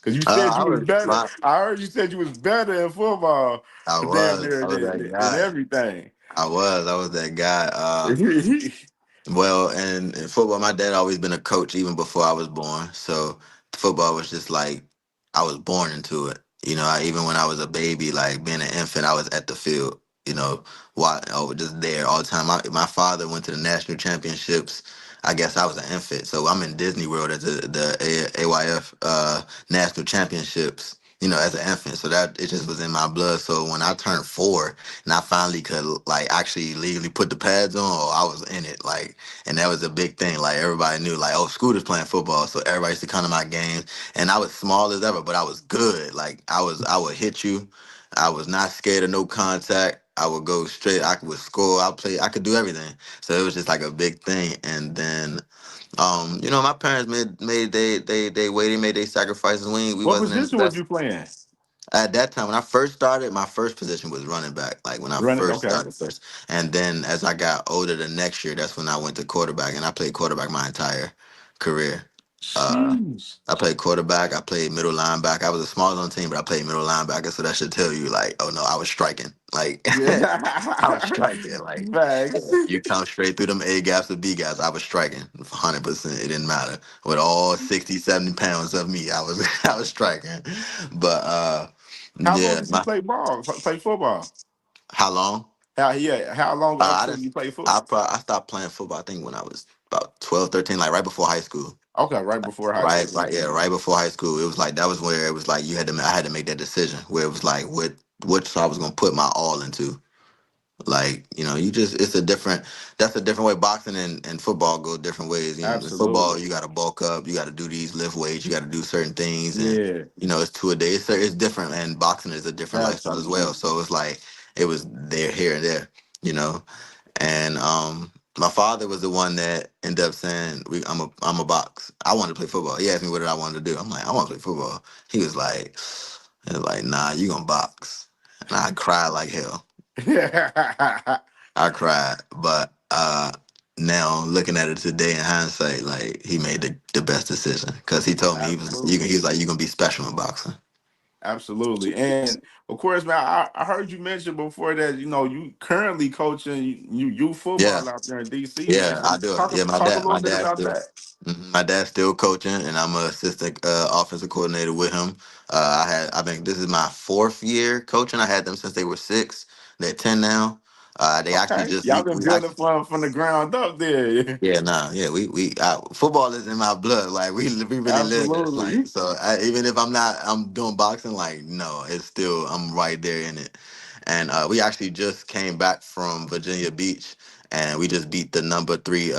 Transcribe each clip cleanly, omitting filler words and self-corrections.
Because you said I you was was better. my I heard you said you was better in football, damn near I was that than guy. everything. I was that guy. Well, and in football, my dad always been a coach even before I was born. So football was just like I was born into it. Even when I was a baby, like being an infant, I was at the field. I was just there all the time. My father went to the national championships. I guess I was an infant, so I'm in Disney World at the AYF national championships. As an infant, so that it just was in my blood. So when I turned 4 and I finally could like actually legally put the pads on, oh, I was in it. Like, and that was a big thing. Like everybody knew, like, oh, Scooter's playing football, so everybody used to come to my games. And I was small as ever, but I was good. Like I would hit you. I was not scared of no contact. I would go straight. I would score. I could do everything. So it was just like a big thing. And then, my parents made they waited, made they sacrifices. We What wasn't in the position was best you playing? at that time. When I first started, my first position was running back. Like when I Running. first Okay. started first, and then as I got older, the next year, that's when I went to quarterback, and I played quarterback my entire career. Uh, Jeez. I played quarterback. I played middle linebacker. I was a small on the team, but I played middle linebacker. So that should tell you, like, oh no, I was striking. Like, I was Yeah. striking. Like, Facts. you come straight through them A gaps or B gaps. I was striking 100%. It didn't matter. With all 60, 70 pounds of me, I was I was striking. But How long yeah, did you play ball? Play football? how long? How long I actually didn't. you play football? I stopped playing football. I think when I was about 12, 13, like right before high school. Okay, right before high Right, school. right, yeah, right before high school. It was like that was where it was like I had to make that decision where it was like what I was gonna put my all into. Like, you just it's a different that's a different way. Boxing and football go different ways. In football Absolutely. you gotta bulk up, you gotta do these lift weights, you gotta do certain things, and Yeah. it's 2 a day. It's different, and boxing is a different lifestyle as well. Absolutely. So it's like it was there, here and there, you know. And my father was the one that ended up saying, I'm a box. I wanted to play football. He asked me what did I wanted to do. I'm like, I want to play football. He was like, nah, you gonna box. And I cried like hell. I cried. But now looking at it today in hindsight, like he made the best decision. Cause he told me he Absolutely. was like, you're gonna be special in boxing. Absolutely. And of course, man, I heard you mention before that, you currently coaching youth Yeah. football out there in DC, man. Yeah, So I do it. talk Yeah, talk a little my bit dad about still, that. my dad's still coaching, and I'm a assistant offensive coordinator with him. I think this is my 4th year coaching. I had them since they were 6. They're 10 now. They actually Okay. just Y'all we, been we building actually from the ground up there. yeah, nah, yeah, football is in my blood. Like we really live this. Like Absolutely. so, even if I'm doing boxing, like no, it's still I'm right there in it. And we actually just came back from Virginia Beach, and we just beat the number 3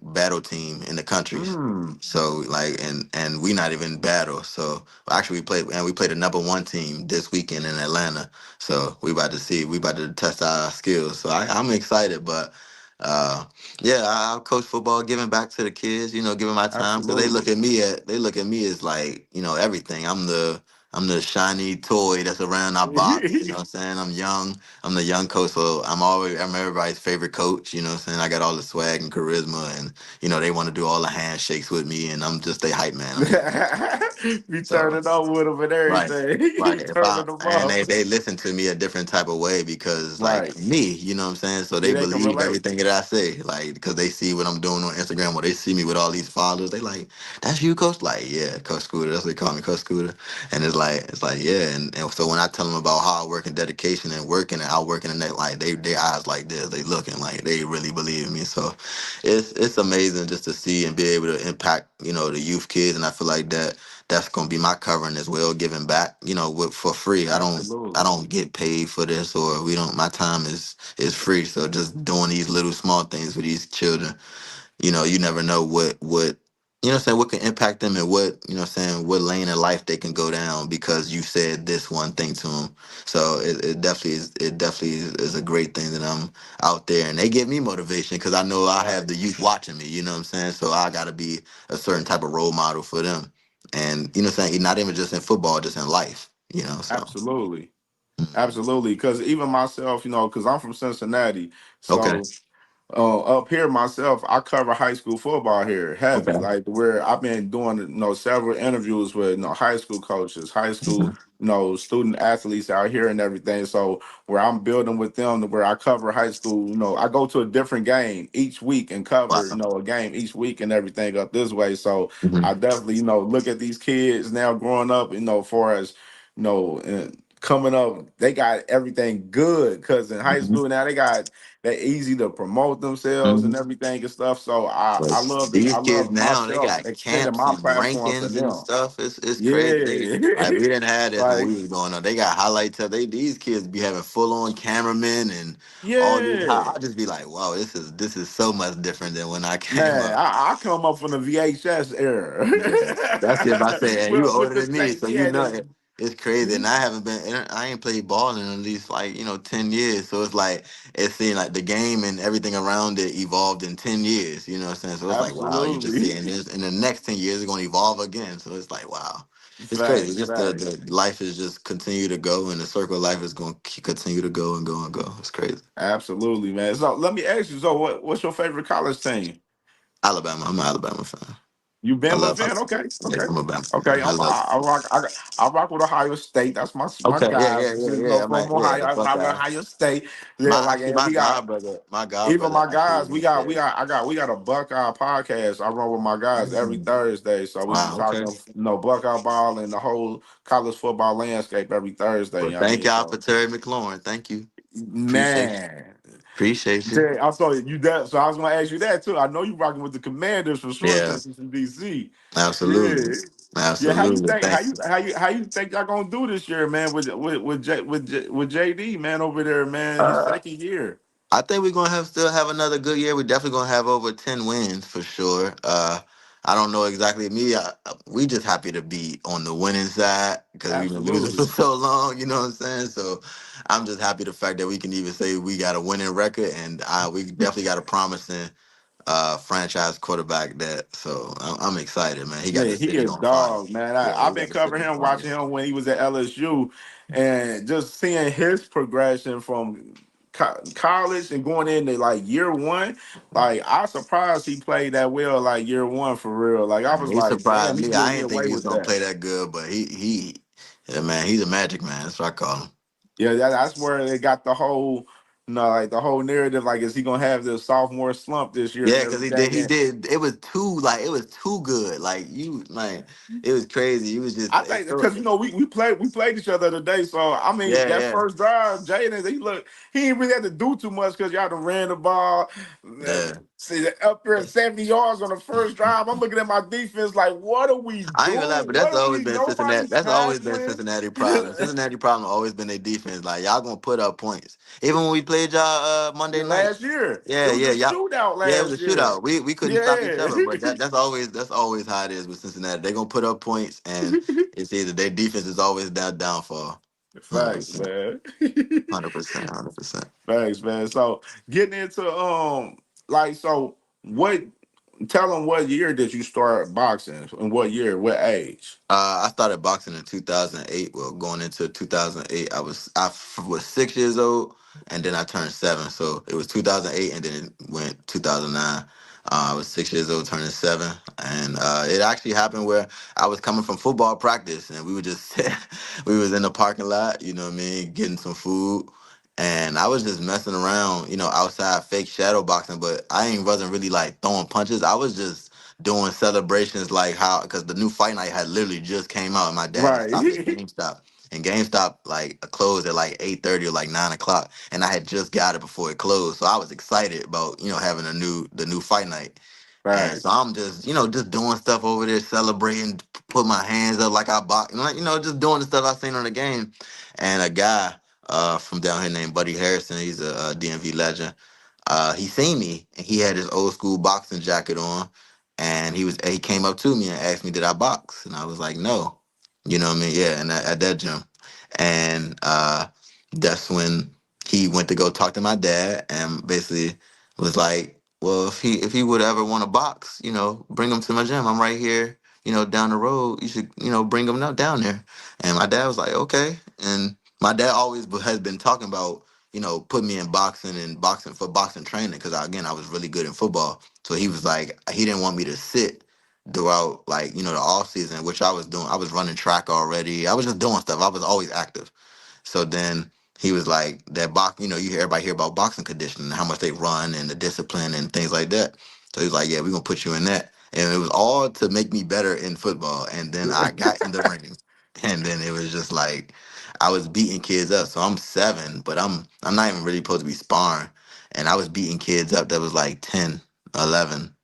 battle team in the country. Mm. So like, and we not even battle. So actually, we played the number 1 team this weekend in Atlanta. So we about to test our skills. So I'm excited, but. Uh, yeah, I coach football, giving back to the kids, giving my time because Absolutely. they look at me as like, everything. I'm the shiny toy that's around our box. You know what I'm saying? I'm young. I'm the young coach, so I'm everybody's favorite coach. You know what I'm saying? I got all the swag and charisma, and they want to do all the handshakes with me, and I'm just a hype man. Be So. turning up with them and Right. everything. Right. If I Turning them and up. they listen to me a different type of way because like Right. me, you know what I'm saying? So Yeah, they they can believe relate. everything that I say. Like because they see what I'm doing on Instagram or they see me with all these followers. They like, that's you, Coach? Like, yeah, Coach Scooter. That's what they call me, Coach Scooter. And it's like, yeah. And so when I tell them about hard work and dedication and working and outworking and that, like their eyes like this, they looking like they really believe in me. So it's amazing just to see and be able to impact, the youth kids. And I feel like that's gonna be my covering as well, giving back, for free. I Absolutely. don't get paid for this, or we don't. My time is free. So just doing these little small things for these children, you never know what what I'm saying, what can impact them and what I'm saying, what lane of life they can go down because you said this one thing to them. So it definitely is a great thing that I'm out there and they give me motivation because I know I have Right. the youth watching me. You know what I'm saying? So I got to be a certain type of role model for them. And what I'm saying, not even just in football, just in life. So Absolutely. mm, Absolutely. Because even myself, because I'm from Cincinnati. okay, So Up here myself, I cover high school football here heavy. Okay. Like where I've been doing, several interviews with high school coaches, high school, Mhm. student athletes out here and everything. So where I'm building with them, to where I cover high school, I go to a different game each week and cover, Wow. a game each week and everything up this way. So Hmm. I definitely, look at these kids now growing up, far as, coming up, they got everything good because in high Hmm. school now they got they're easy to promote themselves and Hmm. everything and stuff. So I But love this. I these kids love now, they myself got extending camps my and platform to rankings and them. stuff. It's crazy. They Yeah. like we didn't have this when Like, we was going on. They got highlights of these kids be having full on cameramen and all these. yeah. I just be like, wow, this is so much different than when I came Man, up. I come up from the VHS era. Yeah, that's it. I say, and you with older the than me, tape, so we you had know this. it's crazy. And I ain't played ball in at least like 10 years. So it's like it seemed like the game and everything around it evolved in 10 years. You know what I'm saying? So it's like wow, you just see, Absolutely. it, and in the next 10 years it's gonna evolve again. So it's like wow, it's crazy. Facts, Just facts. the life is just continue to go, and the circle of life is gonna continue to go and go and go. It's crazy. Absolutely, man. So let me ask you, so what's your favorite college team? Alabama. I'm an Alabama fan. You I Bama love. fan? Okay, Yeah, okay, I'm a Bama okay. fan. I love. I rock with Ohio State. That's my Okay, yeah, guys. yeah, yeah, yeah. I'm From like, yeah, Ohio. the I rock with Buckeye. Ohio State. Yeah, My like actually, and my we got god even brother my actually guys. went there. We got a Buckeye podcast. I run with my guys every Mm. Thursday. So we be Wow. talking, Okay. Buckeye ball and the whole college football landscape every Thursday. Well, You know what I thank mean? y'all for So Terry McLaurin. Thank you. Appreciate you. man. Appreciate you. Jay, I saw you that, so I was gonna ask you that too. I know you rocking with the Commanders for sure Yeah. since it's in DC. Absolutely. Yeah, yeah. How you Absolutely. think? Thank you. How you think y'all gonna do this year, man? With JD, man, over there, man. His second year. I think we're gonna still have another good year. We're definitely gonna have over 10 wins for sure. I don't know exactly me. We just happy to be on the winning side because we've been losing for Absolutely. so long. You know what I'm saying? So I'm just happy the fact that we can even say we got a winning record, and we definitely got a promising franchise quarterback. So I'm excited, man. He got Yeah, the he city a on fire. dog, man. Yeah, I've he been got the city covering on him, fire. watching him when he was at LSU, and just seeing his progression from college and going into like year one. Like I surprised he played that well, like year one for real. Like I was He like, surprised damn, he me. blew I me didn't think away he was with gonna that. play that good, but yeah, man, he's a magic man. That's what I call him. Yeah, that's where they got the whole, like the whole narrative. Like, is he gonna have this sophomore slump this year and Yeah, because he everything? did. It was too good. It was crazy. It was just I think because we played each other today, so I mean yeah, that yeah, first drive, Jaden he didn't really have to do too much because y'all done ran the ball. yeah. See up there at 70 yards on the first drive. I'm looking at my defense like, what are we I ain't gonna lie, doing? but What that's are always we? been Cincinnati. Nobody's That's always been tackling. Cincinnati problem. Cincinnati problem always been their defense. Like y'all gonna put up points. Even when we played y'all Monday night. Last year, it Yeah, was a yeah, shootout yeah. It was a last year. shootout. We couldn't stop each Yeah, other, but that's always how it is with Cincinnati. They gonna put up points, and it's either their defense is always downfall. Hundred facts, percent, man. 100%, 100%. Facts, man. So getting into like so what tell them what year did you start boxing and what year, what age? I started boxing in 2008. Well, going into 2008, I was 6 years old, and then I turned 7. So it was 2008, and then it went 2009. I was 6 years old, turning 7, and it actually happened where I was coming from football practice, and we were just we was in the parking lot, you know what I mean, getting some food, and I was just messing around, outside, fake shadow boxing, but I ain't wasn't really like throwing punches. I was just doing celebrations like how because the new fight night had literally just came out and my dad had stopped at Right. GameStop. And GameStop like closed at like 8:30 or like 9 o'clock. And I had just got it before it closed. So I was excited about, having the new fight night. And so Facts. I'm just, just doing stuff over there, celebrating, put my hands up like I box, just doing the stuff I seen on the game. And a guy from down here named Buddy Harrison, he's a DMV legend. He seen me and he had his old school boxing jacket on, and he came up to me and asked me did I box, and I was like no, you know what I mean, yeah, and at that gym, and that's when he went to go talk to my dad and basically was like, well, if he would ever want to box, bring him to my gym. I'm right here, down the road. You should, bring him down there. And my dad was like, okay. And my dad always has been talking about, put me in boxing and boxing for boxing training because again I was really good in football. So he was like he didn't want me to sit throughout like the off season, which I was doing. I was running track already. I was just doing stuff. I was always active. So then he was like that box. You hear everybody hear about boxing conditioning, how much they run and the discipline and things like that. So he was like, yeah, we're gonna put you in that. And it was all to make me better in football. And then I got in the ring. And then it was just like I was beating kids up. So I'm 7, but I'm not even really supposed to be sparring. And I was beating kids up that was like 10, 11,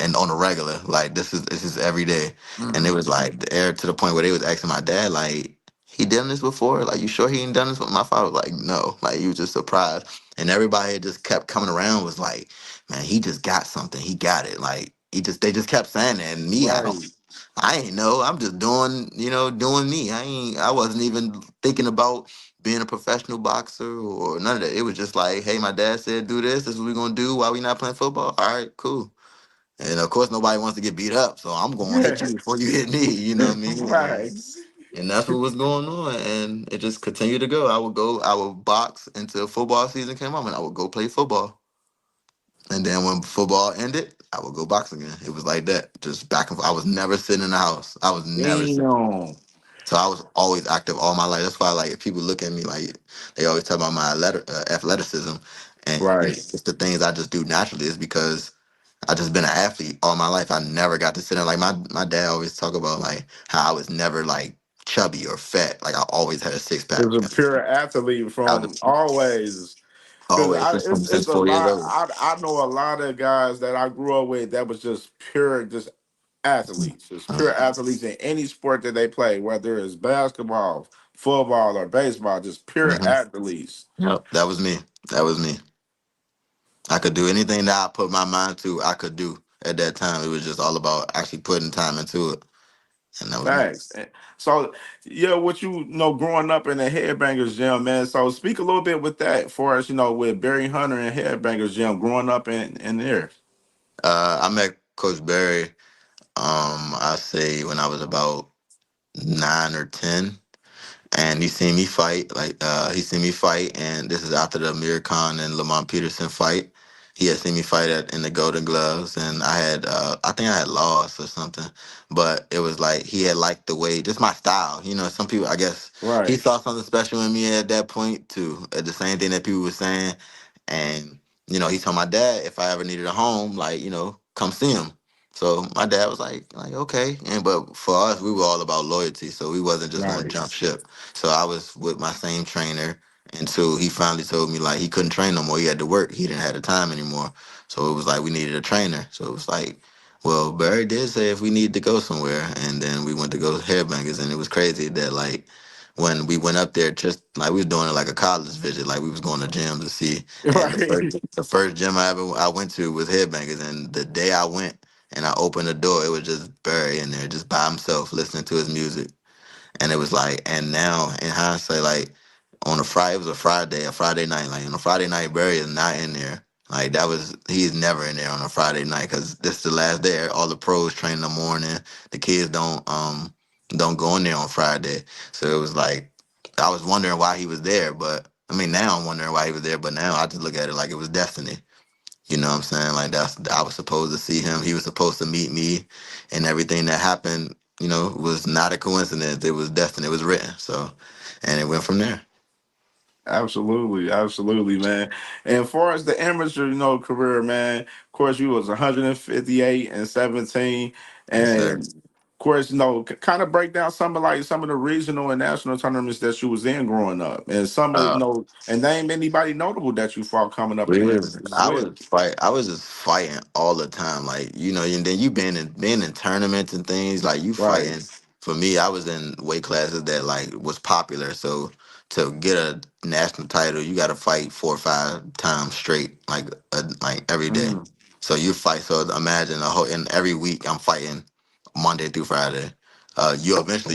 and on a regular. Like this is every day. And it Mm-hmm. was like the air to the point where they was asking my dad, like, he done this before? Like, you sure he ain't done this? My father was like, no. Like, he was just surprised. And everybody had just kept coming around was like, man, he just got something. He got it. Like, they just kept saying that. And me, Right. I ain't know. I'm just doing me. I wasn't even thinking about being a professional boxer or none of that. It was just like, hey, my dad said do this. This is what we're gonna do while we not playing football. All right, cool. And of course, nobody wants to get beat up, so I'm gonna hit you before you hit me. You know what I mean? Right. And that's what was going on, and it just continued to go. I would box until football season came up, and I would go play football. And then when football ended, I would go box again. It was like that, just back and forth. I was never sitting in the house. I was never sitting. Damn. So I was always active all my life. That's why, like, if people look at me, like, they always talk about my athleticism, and Right. it's the things I just do naturally. Is because I just been an athlete all my life. I never got to sit in. Like my dad always talk about like how I was never like chubby or fat. Like I always had a six It pack. was a pure athlete I from was always. Cause always it's since a 4 years lot. old. I know a lot of guys that I grew up with that was just pure, just athletes, just pure athletes in any sport that they play, whether it's basketball, football, or baseball, just pure Hmm. athletes. Yep, that was me. That was me. I could do anything that I put my mind to. I could do at that time. It was just all about actually putting time into it, and that was me. Thanks. So, yeah, what growing up in the Headbangers Gym, man. So, speak a little bit with that for us, with Barry Hunter and Headbangers Gym, growing up in there. I met Coach Barry. I say when I was about 9 or 10. And he seen me fight, and this is after the Amir Khan and Lamont Peterson fight. He had seen me fight in the Golden Gloves, and I think I had lost or something, but it was like he had liked the way, just my style. Some people, I guess, he Right. saw something special in me at that point too. At the same thing that people were saying, and he told my dad if I ever needed a home, like come see him. So my dad was like okay, and but for us, we were all about loyalty, so we wasn't just gonna Right. jump ship. So I was with my same trainer until he finally told me like he couldn't train no more. He had to work. He didn't have the time anymore. So it was like we needed a trainer. So it was like, well, Barry did say if we needed to go somewhere, and then we went to go headbangers, and it was crazy that like when we went up there, just like we was doing it like a college visit, like we was going to gyms to see. And the Right. first the first gym I went to was headbangers, and the day I went and I opened the door, it was just Barry in there, just by himself, listening to his music. And it was like, and now in hindsight, like on a Friday, it was a Friday night. Like on a Friday night, Barry is not in there. Like he's never in there on a Friday night because this is the last day. All the pros train in the morning. The kids don't go in there on Friday. So it was like I was wondering why he was there, but I mean now I'm wondering why he was there. But now I just look at it like it was destiny. You know what I'm saying? Like I was supposed to see him. He was supposed to meet me, and everything that happened, was not a coincidence. It was destiny. It was written. So, and it went from there. Absolutely, absolutely, man. And as far as the amateur, career, man, of course, you was 158 and 17, Yes, sir. and of course, kind of break down some of the regional and national tournaments that you was in growing up, and some of Uh, and name anybody notable that you fought coming up in there as well. I was just fighting all the time. Like, and then you being in tournaments and things, like you Right. fighting. For me, I was in weight classes that like was popular. So to get a national title, you gotta fight 4 or 5 times straight, like every day. Mm. So you fight, so imagine a whole and every week I'm fighting Monday through Friday.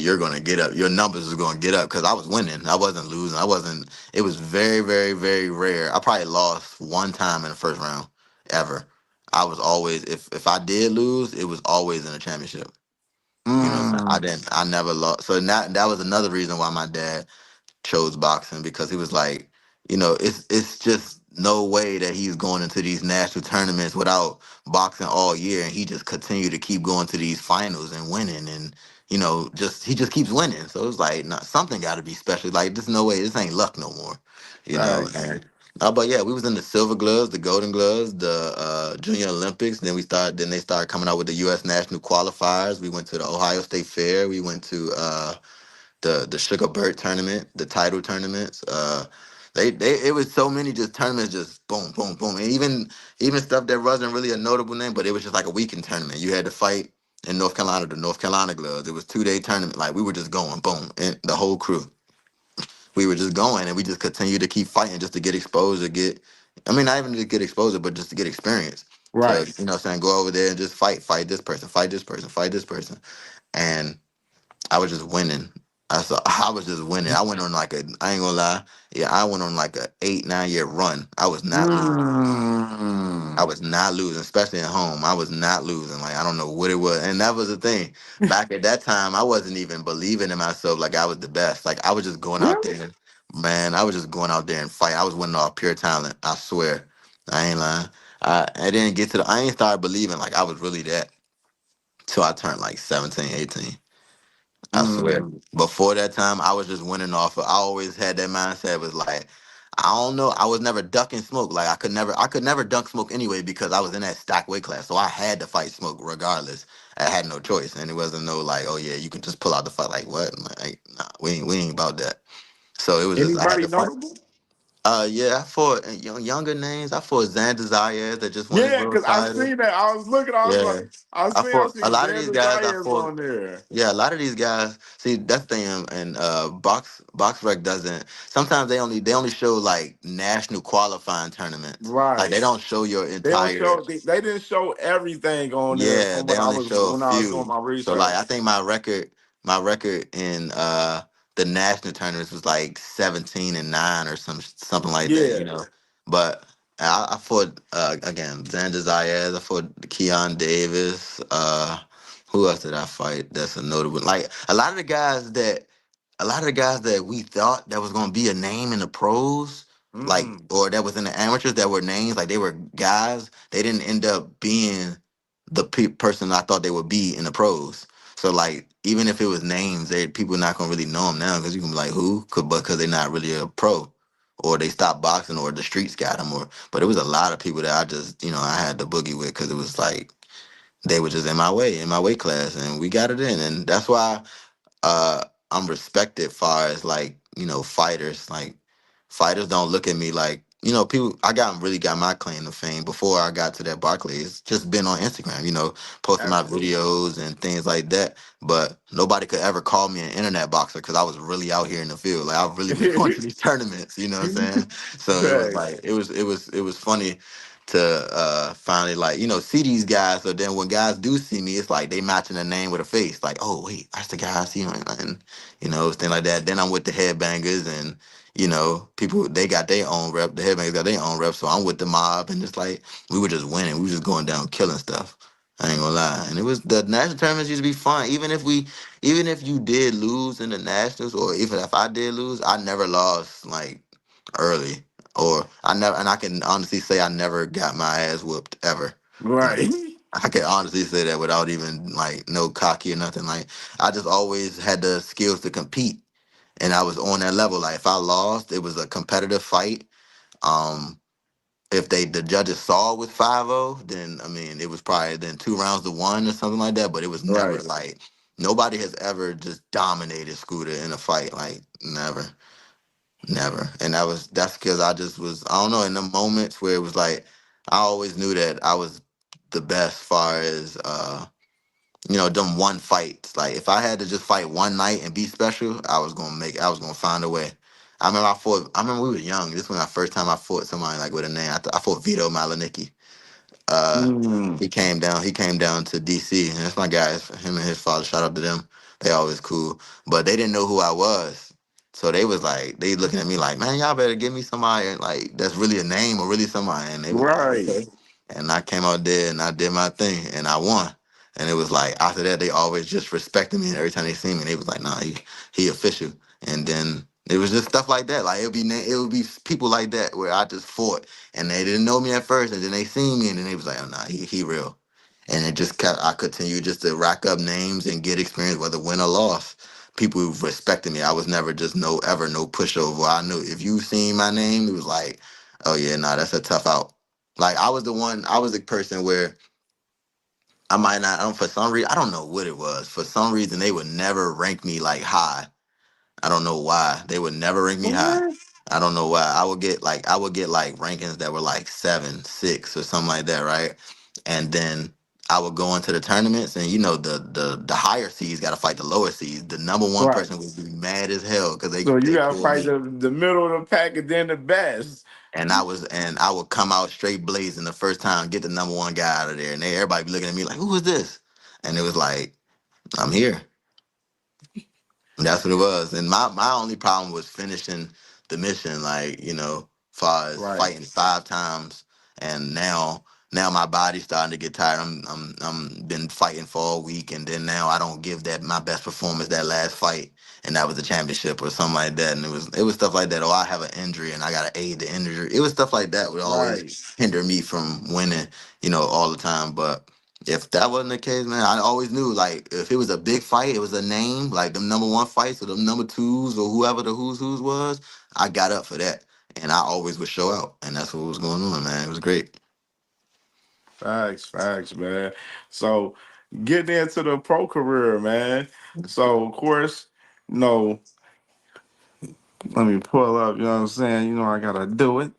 You're gonna get up. Your numbers is gonna get up because I was winning. I wasn't losing. I wasn't It was very, very, very rare. I probably lost one time in the first round ever. I was always if I did lose, it was always in a championship. You know what I'm saying? Mm. I never lost. So that was another reason why my dad chose boxing because he was like, it's just no way that he's going into these national tournaments without boxing all year, and he just continued to keep going to these finals and winning, and just he just keeps winning. So it's like, nah, something got to be special. Like, there's no way this ain't luck no more, Facts. and. But yeah, we was in the silver gloves, the golden gloves, the junior Olympics. Then they started coming out with the U.S. national qualifiers. We went to the Ohio State Fair. We went to the Sugar Bird tournament, the title tournaments. They it was so many just tournaments, just boom, boom, boom, and even stuff that wasn't really a notable name, but it was just like a weekend tournament. You had to fight in North Carolina, the North Carolina gloves. It was 2 day tournament. Like, we were just going, boom, and the whole crew. We were just going, and we just continued to keep fighting just to get exposed, to get. I mean, not even to get exposure, but just to get experience. To, Right. what I'm saying, go over there and just fight this person, fight this person, fight this person, and I was just winning. I was just winning. I went on like a, I ain't gonna lie, yeah, I went on like a 8, 9 year run. I was not losing. I Mm. was not losing, especially at home. I was not losing. Like, I don't know what it was, and that was the thing. Back at that time, I wasn't even believing in myself like I was the best. Like, I was just going out Really? there, man. I was just going out there and fight. I was winning off pure talent. I swear, I ain't lying. I didn't get to the. I ain't started believing like I was really that till I turned like 17, 18. I swear. Mm. Before that time, I was just winning off of. I always had that mindset. Was like, I don't know. I was never ducking smoke. Like, I could never dunk smoke anyway because I was in that stack weight class. So I had to fight smoke regardless. I had no choice, and it wasn't no like, oh yeah, you can just pull out the fight. Like, what? Like, nah, we ain't about that. So it was just I had Anybody to fight. notable? Yeah, I fought younger names. I fought Xander Zayas that just won his Yeah, world because I title. seen that. I was looking. I was like, Yeah, I I seen lot of these Xander guys. I Zayas fought. on there. Yeah, a lot of these guys. See, that's the thing, and box rec doesn't. Sometimes they only show like national qualifying tournaments. Like, they Right. don't show your They don't entire. show. They didn't show everything on there Yeah, from they what I only was show a when I was doing few. my So like, I research. think my record in the national tournaments was like 17-9 or something like that, Yeah. But I fought again Xander Zayas. I fought Keon Davis. Who else did I fight? That's a notable. Like, a lot of the guys that we thought that was gonna be a name in the pros, like, Mm. or that was in the amateurs that were names, like they were guys. They didn't end up being the person I thought they would be in the pros. So like, even if it was names, people not gonna really know them now because you can be like, who? Because they're not really a pro, or they stopped boxing, or the streets got them, or. But it was a lot of people that I just I had to boogie with because it was like they were just in my weight class, and we got it in, and that's why uh I'm respected far as like, fighters. Like, fighters don't look at me like, people. I got my claim to fame before I got to that Barclays. Just been on Instagram, posting my Absolutely. videos and things like that. But nobody could ever call me an internet boxer because I was really out here in the field. Like, I really was going to these tournaments, you know what I'm saying? So it was Right. like it was funny to finally, like, see these guys. So then when guys do see me, it's like they matching a name with a face. Like, oh wait, that's the guy I see on, and things like that. Then I'm with the headbangers, and people, they got their own rep. The headbangers got their own rep. So I'm with the mob, and it's like we were just winning. We were just going down killing stuff. I ain't gonna lie. And it was the national tournaments used to be fun. Even if you did lose in the nationals, or even if I did lose, I never lost like early. Or I never, and I can honestly say I never got my ass whooped ever. And Right. I can honestly say that without even like no cocky or nothing. Like, I just always had the skills to compete, and I was on that level. Like, if I lost, it was a competitive fight. Um, if the judges saw it with 5-0, then I mean it was probably then 2 rounds to one or something like that. But it was never Right. like nobody has ever just dominated Scooter in a fight. Like, never. Never. And that's because I just was, I don't know, in the moments where it was like I always knew that I was the best far as them one fights. Like, if I had to just fight one night and be special, I was gonna find a way. I remember we were young. This was my first time I fought somebody like with a name. I fought Vito Malinicki. uh Mm. he came down to DC, and that's my guys. Him and his father, shout out to them. They always cool, but they didn't know who I was. So they was like, they looking at me like, man, y'all better give me somebody like that's really a name or really somebody. And they was like, Right. okay. And I came out there and I did my thing and I won. And it was like, after that, they always just respected me, and every time they see me, they was like, nah, he official. And then It was just stuff like that. Like it would be people like that where I just fought, and they didn't know me at first, and then they seen me, and then they was like, "Oh nah, he real," and it just kept. I continued just to rack up names and get experience, whether win or loss. People who respected me. I was never just no pushover. I knew if you seen my name, it was like, "Oh yeah, nah, that's a tough out." Like I was the one. I was the person where I might not. For some reason, I don't know what it was. For some reason, they would never rank me like high. I don't know why. They would never rank me high. What? I don't know why. I would get like rankings that were like 7, 6 or something like that, right? And then I would go into the tournaments and the higher seeds gotta fight the lower seeds. The number one Right. person would be mad as hell because So you they gotta pulled fight me. the middle of the pack and then the best. And I would come out straight blazing the first time, get the number one guy out of there. And everybody be looking at me like, who is this? And it was like, I'm here. That's what it was. And my only problem was finishing the mission, like, far as Right. fighting 5 times. And now my body's starting to get tired. I'm been fighting for all week, and then now I don't give that my best performance that last fight, and that was the championship or something like that. And it was stuff like that. Oh, I have an injury and I gotta aid the injury. It was stuff like that would always Right. hinder me from winning, all the time. But if that wasn't the case, man, I always knew like if it was a big fight, it was a name, like them number one fights or them number twos or whoever the who's was, I got up for that. And I always would show out. And that's what was going on, man. It was great. Facts, facts, man. So getting into the pro career, man. So of course, you know, let me pull up, you know what I'm saying? You know I gotta do it.